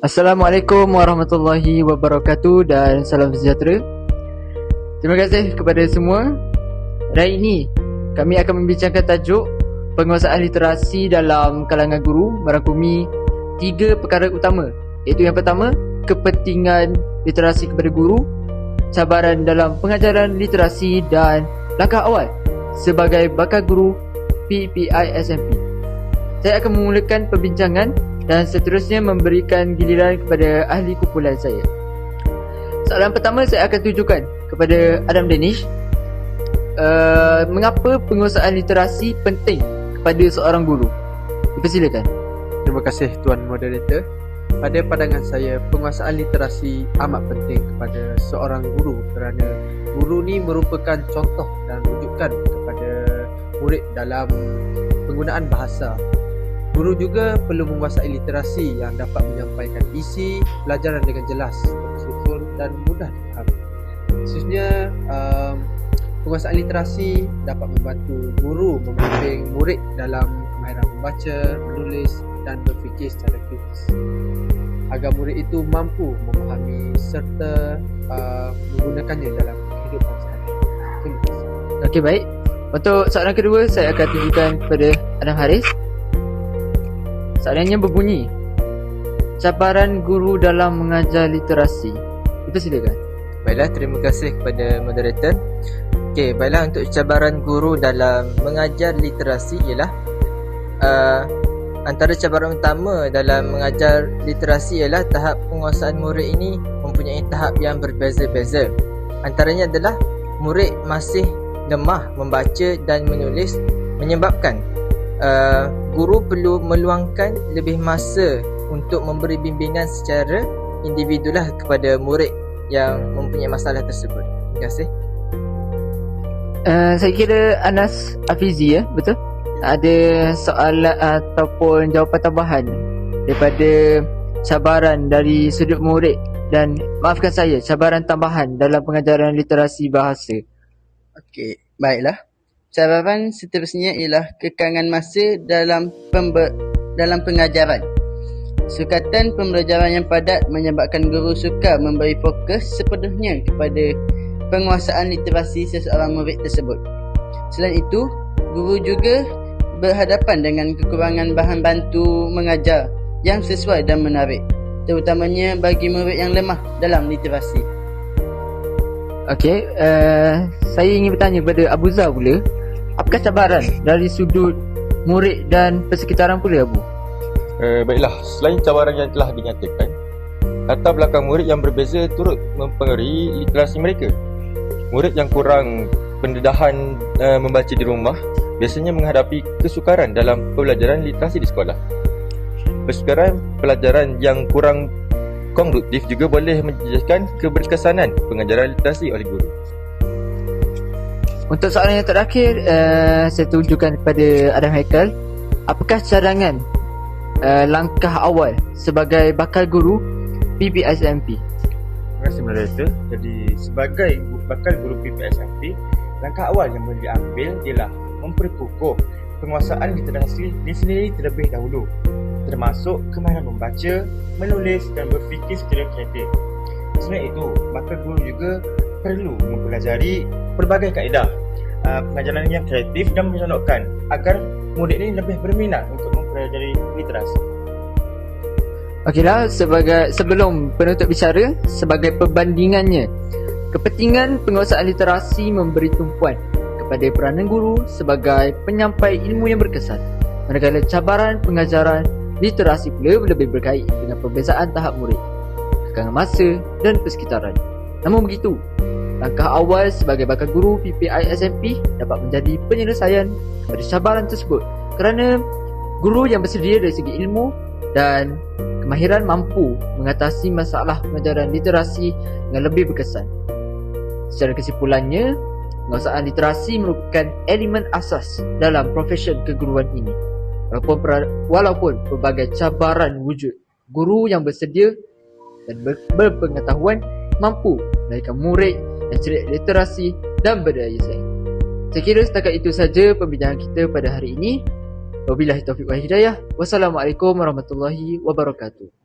Assalamualaikum warahmatullahi wabarakatuh dan salam sejahtera. Terima kasih kepada semua. Hari ini kami akan membincangkan tajuk penguasaan literasi dalam kalangan guru merangkumi 3 perkara utama, iaitu yang pertama, kepentingan literasi kepada guru, cabaran dalam pengajaran literasi dan langkah awal sebagai bakal guru PPI-SMP. Saya akan memulakan perbincangan dan seterusnya memberikan giliran kepada ahli kumpulan saya. Soalan pertama saya akan tujukan kepada Adam Danish. Mengapa penguasaan literasi penting kepada seorang guru? Dipersilakan. Terima kasih Tuan Moderator. Pada pandangan saya, penguasaan literasi amat penting kepada seorang guru kerana guru ni merupakan contoh dan rujukan kepada murid dalam penggunaan bahasa. Guru juga perlu menguasai literasi yang dapat menyampaikan isi pelajaran dengan jelas, tersusun dan mudah dipahami. Khususnya, penguasaan literasi dapat membantu guru membimbing murid dalam kemahiran membaca, menulis dan berfikir secara kritis, agar murid itu mampu memahami serta menggunakannya dalam kehidupan sehari-hari. Okey, baik. Untuk soalan kedua, saya akan tunjukkan kepada Adam Haris. Soalannya berbunyi, cabaran guru dalam mengajar literasi. Dipersilakan. Baiklah, terima kasih kepada moderator. Okey, baiklah, untuk cabaran guru dalam mengajar literasi ialah antara cabaran utama dalam mengajar literasi ialah tahap penguasaan murid ini mempunyai tahap yang berbeza-beza. Antaranya adalah murid masih lemah membaca dan menulis, menyebabkan guru perlu meluangkan lebih masa untuk memberi bimbingan secara individulah kepada murid yang mempunyai masalah tersebut. Terima kasih. Saya kira Anas Afizi, betul? Ada soalan ataupun jawapan tambahan daripada cabaran dari sudut murid dan maafkan saya, cabaran tambahan dalam pengajaran literasi bahasa. Okey, baiklah. Cabaran seterusnya ialah kekangan masa dalam pengajaran. Sukatan pembelajaran yang padat menyebabkan guru sukar memberi fokus sepenuhnya kepada penguasaan literasi seseorang murid tersebut. Selain itu, guru juga berhadapan dengan kekurangan bahan bantu mengajar yang sesuai dan menarik, terutamanya bagi murid yang lemah dalam literasi. Okey, saya ingin bertanya kepada Abu Zah pula. Apakah cabaran dari sudut murid dan persekitaran pula, Abu? Baiklah, selain cabaran yang telah dinyatakan, latar belakang murid yang berbeza turut mempengaruhi literasi mereka. Murid yang kurang pendedahan membaca di rumah biasanya menghadapi kesukaran dalam pembelajaran literasi di sekolah. Persukaran pelajaran yang kurang konduktif juga boleh menjejaskan keberkesanan pengajaran literasi oleh guru. Untuk soalan yang terakhir, saya tunjukkan kepada Adam Haikal. Apakah cadangan langkah awal sebagai bakal guru PPI-SMP? Terima kasih moderator. Jadi sebagai bakal guru PPI-SMP, langkah awal yang boleh diambil ialah memperkukuh penguasaan literasi ini sendiri terlebih dahulu, termasuk kemahiran membaca, menulis dan berfikir secara kreatif. Selain itu, bakal guru juga perlu mempelajari pelbagai kaedah pengajaran yang kreatif dan mencontohkan agar murid ini lebih berminat untuk mempelajari literasi. Okeylah, sebelum penutup bicara, sebagai perbandingannya, kepentingan penguasaan literasi memberi tumpuan kepada peranan guru sebagai penyampai ilmu yang berkesan, manakala cabaran pengajaran literasi pula lebih berkait dengan perbezaan tahap murid, kekangan masa dan persekitaran. Namun begitu, langkah awal sebagai bakal guru PPI-SMP dapat menjadi penyelesaian kepada cabaran tersebut kerana guru yang bersedia dari segi ilmu dan kemahiran mampu mengatasi masalah pengajaran literasi dengan lebih berkesan. Secara kesimpulannya, penguasaan literasi merupakan elemen asas dalam profesion keguruan ini. Walaupun pelbagai cabaran wujud, guru yang bersedia dan berpengetahuan mampu melahirkan murid yang ceria literasi dan berdaya saing. Saya kira setakat itu saja perbincangan kita pada hari ini. Wabillahi taufiq wal hidayah. Wassalamualaikum warahmatullahi wabarakatuh.